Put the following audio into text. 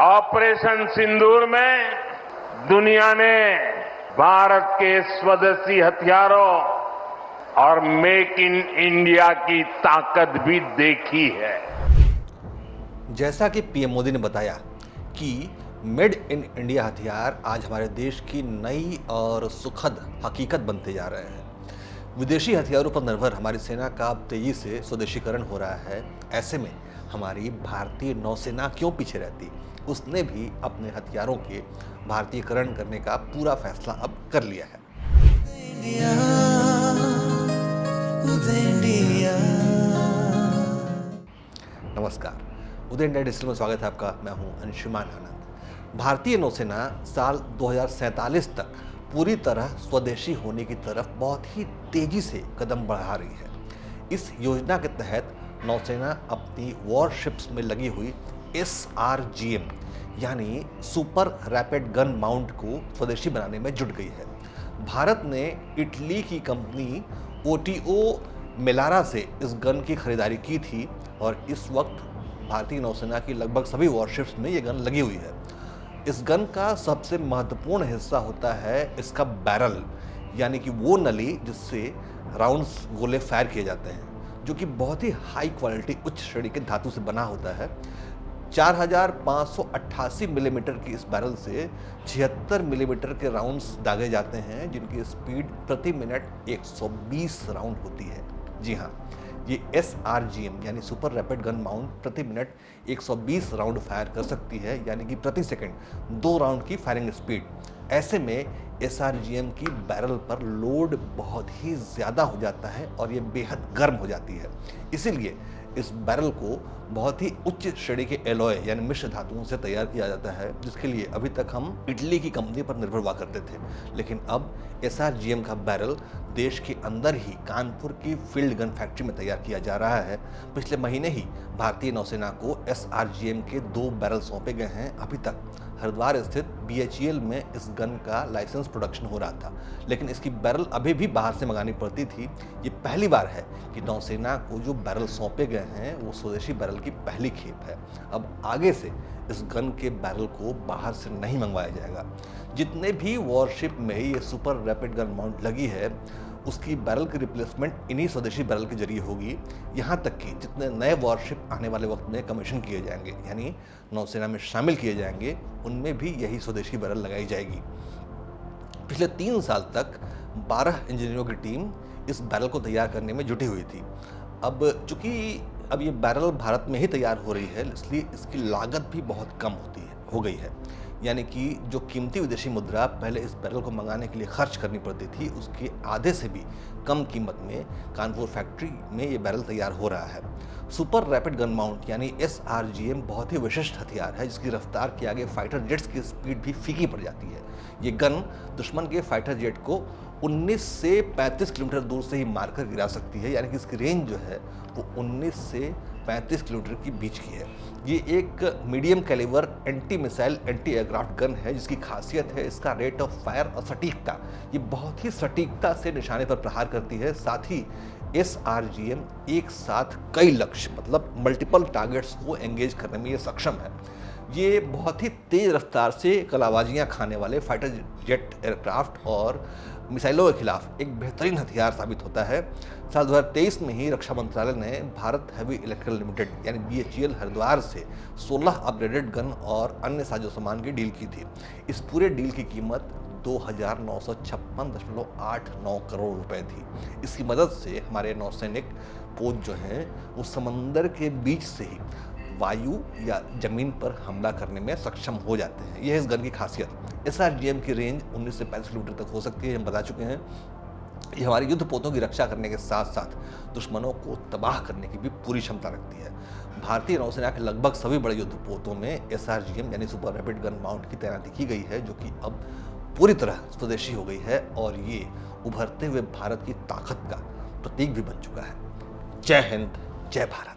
Operation सिंदूर में दुनिया ने भारत के स्वदेशी हथियारों और मेक इन इंडिया की ताकत भी देखी है। जैसा कि पीएम मोदी ने बताया कि मेड इन इंडिया हथियार आज हमारे देश की नई और सुखद हकीकत बनते जा रहे हैं। विदेशी हथियारों पर निर्भर हमारी सेना का अब तेजी से स्वदेशीकरण हो रहा है। ऐसे में हमारी भारतीय नौसेना क्यों पीछे रहती? उसने भी अपने हथियारों के भारतीयकरण करने का पूरा फैसला अब कर लिया है। नमस्कार, उदय इंडिया डिजिटल में स्वागत है आपका। मैं हूं अंशुमान आनंद। भारतीय नौसेना साल 2047 तक पूरी तरह स्वदेशी होने की तरफ बहुत ही तेजी से कदम बढ़ा रही है। इस योजना के तहत नौसेना अपनी वॉरशिप्स में लगी हुई SRGM यानी सुपर रैपिड गन माउंट को स्वदेशी बनाने में जुट गई है। भारत ने इटली की कंपनी OTO मेलारा से इस गन की खरीदारी की थी और इस वक्त भारतीय नौसेना की लगभग सभी वॉरशिप्स में ये गन लगी हुई है। इस गन का सबसे महत्वपूर्ण हिस्सा होता है इसका बैरल, यानी कि वो नली जिससे राउंड्स गोले फायर किए जाते हैं, जो कि बहुत ही हाई क्वालिटी उच्च श्रेणी के धातु से बना होता है। 4588 मिलीमीटर की इस बैरल से 76 मिलीमीटर के राउंड्स दागे जाते हैं, जिनकी स्पीड प्रति मिनट 120 राउंड होती है। जी हाँ, ये SRGM यानी सुपर रैपिड गन माउंट प्रति मिनट 120 राउंड फायर कर सकती है, यानी कि प्रति सेकंड 2 राउंड की फायरिंग स्पीड। ऐसे में SRGM की बैरल पर लोड बहुत ही ज़्यादा हो जाता है और ये बेहद गर्म हो जाती है। इसीलिए इस बैरल को बहुत ही उच्च श्रेणी के एलॉय यानी मिश्र धातुओं से तैयार किया जाता है, जिसके लिए अभी तक हम इटली की कंपनी पर निर्भर हुआ करते थे। लेकिन अब SRGM का बैरल देश के अंदर ही कानपुर की फील्ड गन फैक्ट्री में तैयार किया जा रहा है। पिछले महीने ही भारतीय नौसेना को SRGM के 2 बैरल सौंपे गए हैं। अभी तक हरिद्वार स्थित BHEL में इस गन का लाइसेंस प्रोडक्शन हो रहा था, लेकिन इसकी बैरल अभी भी बाहर से मंगानी पड़ती थी। ये पहली बार है कि नौसेना को जो बैरल सौंपे गए हैं वो स्वदेशी बैरल की पहली खेप है। अब आगे से इस गन के बैरल को बाहर से नहीं मंगवाया जाएगा। जितने भी वॉरशिप में ये सुपर रैपिड गन माउंट लगी है, उसकी बैरल की रिप्लेसमेंट इन्हीं स्वदेशी बैरल के जरिए होगी। यहाँ तक कि जितने नए वॉरशिप आने वाले वक्त में कमीशन किए जाएंगे, यानी नौसेना में शामिल किए जाएंगे, उनमें भी यही स्वदेशी बैरल लगाई जाएगी। पिछले 3 साल तक 12 इंजीनियरों की टीम इस बैरल को तैयार करने में जुटी हुई थी। अब चूंकि अब ये बैरल भारत में ही तैयार हो रही है, इसलिए इसकी लागत भी बहुत कम हो गई है। यानी कि जो कीमती विदेशी मुद्रा पहले इस बैरल को मंगाने के लिए खर्च करनी पड़ती थी, उसके आधे से भी कम कीमत में कानपुर फैक्ट्री में ये बैरल तैयार हो रहा है। सुपर रैपिड गन माउंट यानी SRGM बहुत ही विशिष्ट हथियार है, जिसकी रफ्तार के आगे फाइटर जेट्स की स्पीड भी फीकी पड़ जाती है। ये गन दुश्मन के फाइटर जेट को 19 से 35 किलोमीटर दूर से ही मारकर गिरा सकती है, यानी कि इसकी रेंज जो है वो 19 से 35 किलोमीटर के बीच की है। ये एक medium calibre anti missile anti aircraft gun है, जिसकी खासियत है इसका रेट ऑफ फायर और सटीकता। ये बहुत ही सटीकता से निशाने पर प्रहार करती है। साथ ही SRGM एक साथ कई लक्ष्य मतलब मल्टीपल टारगेट्स को एंगेज करने में ये सक्षम है। ये बहुत ही तेज रफ्तार से कलाबाजियाँ खाने वाले फाइटर जेट एयरक्राफ्ट और मिसाइलों के खिलाफ एक बेहतरीन हथियार साबित होता है। साल 2023 में ही रक्षा मंत्रालय ने भारत हैवी इलेक्ट्रिकल लिमिटेड यानी BHEL हरिद्वार से 16 अपग्रेडेड गन और अन्य साजो सामान की डील की थी। इस पूरे डील की कीमत 2956.89 करोड़ रुपए थी। इसकी मदद से हमारे नौसैनिक पोत जो हैं वो समंदर के बीच से ही वायु या जमीन पर हमला करने में सक्षम हो जाते हैं। यह इस गन की खासियत। SRGM की रेंज 19 से 35 किलोमीटर तक हो सकती है, हम बता चुके हैं। ये हमारी युद्ध पोतों की रक्षा करने के साथ साथ दुश्मनों को तबाह करने की भी पूरी क्षमता रखती है। भारतीय नौसेना के लगभग सभी बड़े युद्ध पोतों में SRGM यानी सुपर रैपिड गन माउंट की तैनाती की गई है, जो कि अब पूरी तरह स्वदेशी हो गई है और ये उभरते हुए भारत की ताकत का प्रतीक भी बन चुका है। जय हिंद, जय भारत।